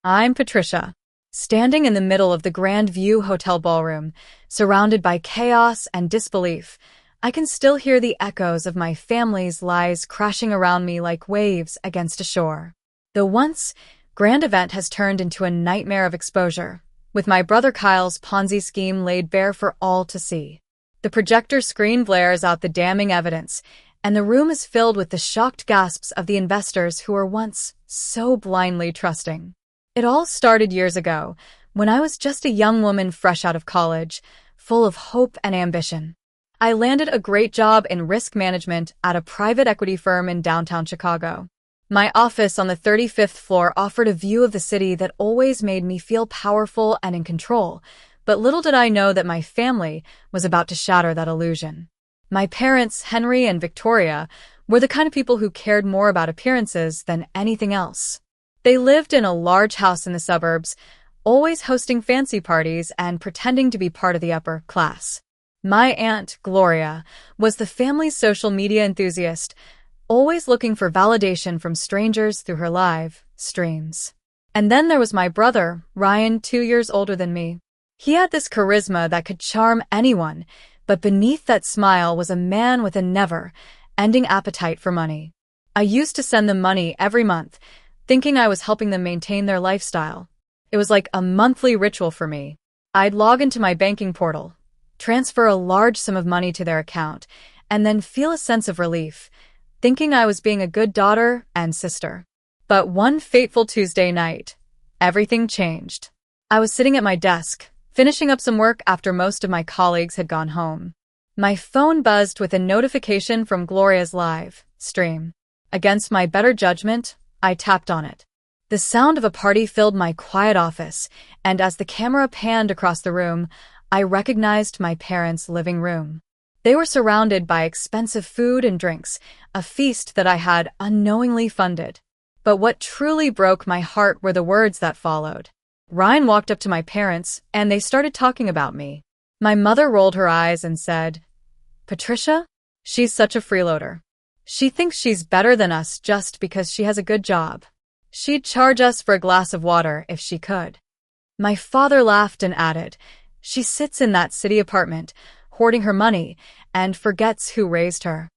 I'm Patricia, standing in the middle of the Grand View Hotel ballroom, surrounded by chaos and disbelief. I can still hear the echoes of my family's lies crashing around me like waves against a shore. The once grand event has turned into a nightmare of exposure, with my brother Kyle's Ponzi scheme laid bare for all to see. The projector screen blares out the damning evidence, and the room is filled with the shocked gasps of the investors who were once so blindly trusting. It all started years ago, when I was just a young woman fresh out of college, full of hope and ambition. I landed a great job in risk management at a private equity firm in downtown Chicago. My office on the 35th floor offered a view of the city that always made me feel powerful and in control, but little did I know that my family was about to shatter that illusion. My parents, Henry and Victoria, were the kind of people who cared more about appearances than anything else. They lived in a large house in the suburbs, always hosting fancy parties and pretending to be part of the upper class. My aunt, Gloria, was the family's social media enthusiast, always looking for validation from strangers through her live streams. And then there was my brother, Ryan, 2 years older than me. He had this charisma that could charm anyone, but beneath that smile was a man with a never-ending appetite for money. I used to send them money every month, thinking I was helping them maintain their lifestyle. It was like a monthly ritual for me. I'd log into my banking portal, transfer a large sum of money to their account, and then feel a sense of relief, thinking I was being a good daughter and sister. But one fateful Tuesday night, everything changed. I was sitting at my desk, finishing up some work after most of my colleagues had gone home. My phone buzzed with a notification from Gloria's live stream. Against my better judgment, I tapped on it. The sound of a party filled my quiet office, and as the camera panned across the room, I recognized my parents' living room. They were surrounded by expensive food and drinks, a feast that I had unknowingly funded. But what truly broke my heart were the words that followed. Ryan walked up to my parents, and they started talking about me. My mother rolled her eyes and said, "Patricia? She's such a freeloader. She thinks she's better than us just because she has a good job. She'd charge us for a glass of water if she could." My father laughed and added, "She sits in that city apartment, hoarding her money, and forgets who raised her."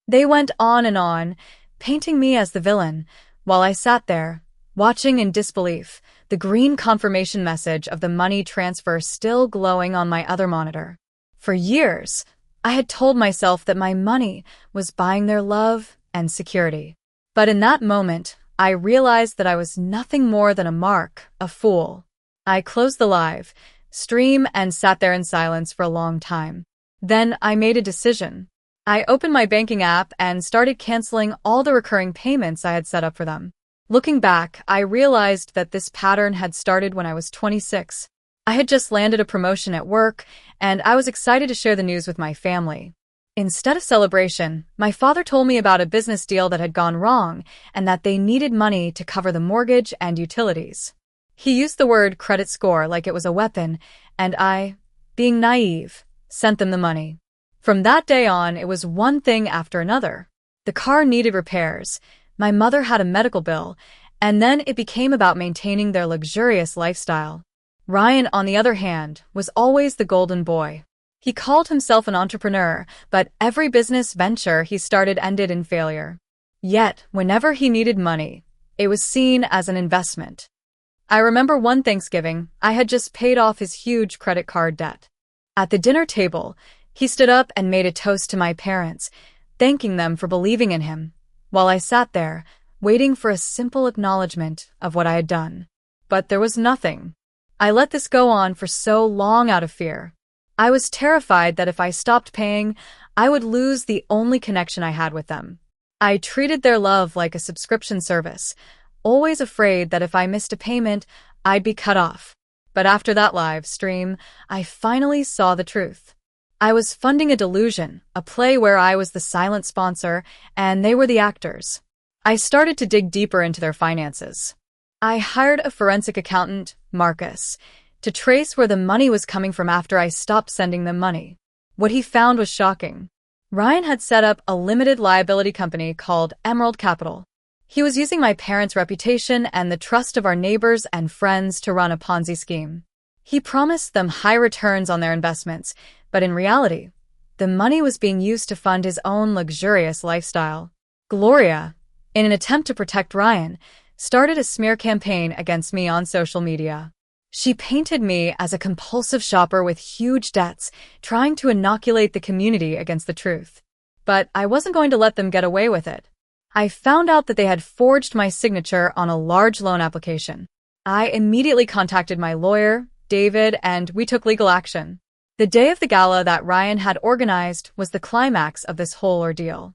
They went on and on, painting me as the villain, while I sat there, watching in disbelief, the green confirmation message of the money transfer still glowing on my other monitor. For years, I had told myself that my money was buying their love and security. But in that moment, I realized that I was nothing more than a mark, a fool. I closed the live stream and sat there in silence for a long time. Then I made a decision. I opened my banking app and started canceling all the recurring payments I had set up for them. Looking back, I realized that this pattern had started when I was 26. I had just landed a promotion at work, and I was excited to share the news with my family. Instead of celebration, my father told me about a business deal that had gone wrong and that they needed money to cover the mortgage and utilities. He used the word credit score like it was a weapon, and I, being naive, sent them the money. From that day on, it was one thing after another. The car needed repairs, my mother had a medical bill, and then it became about maintaining their luxurious lifestyle. Ryan, on the other hand, was always the golden boy. He called himself an entrepreneur, but every business venture he started ended in failure. Yet, whenever he needed money, it was seen as an investment. I remember one Thanksgiving, I had just paid off his huge credit card debt. At the dinner table, he stood up and made a toast to my parents, thanking them for believing in him, while I sat there, waiting for a simple acknowledgement of what I had done. But there was nothing. I let this go on for so long out of fear. I was terrified that if I stopped paying, I would lose the only connection I had with them. I treated their love like a subscription service, always afraid that if I missed a payment, I'd be cut off. But after that live stream, I finally saw the truth. I was funding a delusion, a play where I was the silent sponsor, and they were the actors. I started to dig deeper into their finances. I hired a forensic accountant, Marcus, to trace where the money was coming from after I stopped sending them money. What he found was shocking. Ryan had set up a limited liability company called Emerald Capital. He was using my parents' reputation and the trust of our neighbors and friends to run a Ponzi scheme. He promised them high returns on their investments, but in reality, the money was being used to fund his own luxurious lifestyle. Gloria, in an attempt to protect Ryan, started a smear campaign against me on social media. She painted me as a compulsive shopper with huge debts, trying to inoculate the community against the truth. But I wasn't going to let them get away with it. I found out that they had forged my signature on a large loan application. I immediately contacted my lawyer, David, and we took legal action. The day of the gala that Ryan had organized was the climax of this whole ordeal.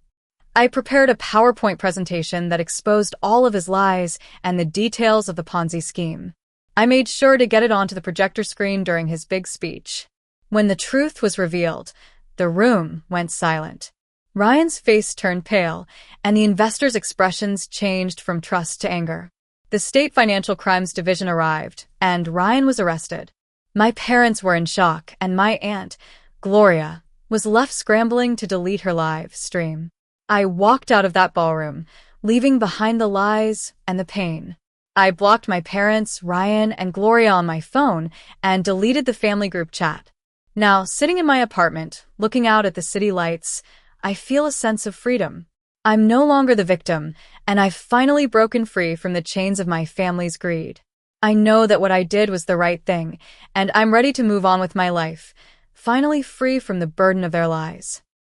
I prepared a PowerPoint presentation that exposed all of his lies and the details of the Ponzi scheme. I made sure to get it onto the projector screen during his big speech. When the truth was revealed, the room went silent. Ryan's face turned pale, and the investors' expressions changed from trust to anger. The State Financial Crimes Division arrived, and Ryan was arrested. My parents were in shock, and my aunt, Gloria, was left scrambling to delete her live stream. I walked out of that ballroom, leaving behind the lies and the pain. I blocked my parents, Ryan, and Gloria on my phone and deleted the family group chat. Now, sitting in my apartment, looking out at the city lights, I feel a sense of freedom. I'm no longer the victim, and I've finally broken free from the chains of my family's greed. I know that what I did was the right thing, and I'm ready to move on with my life, finally free from the burden of their lies.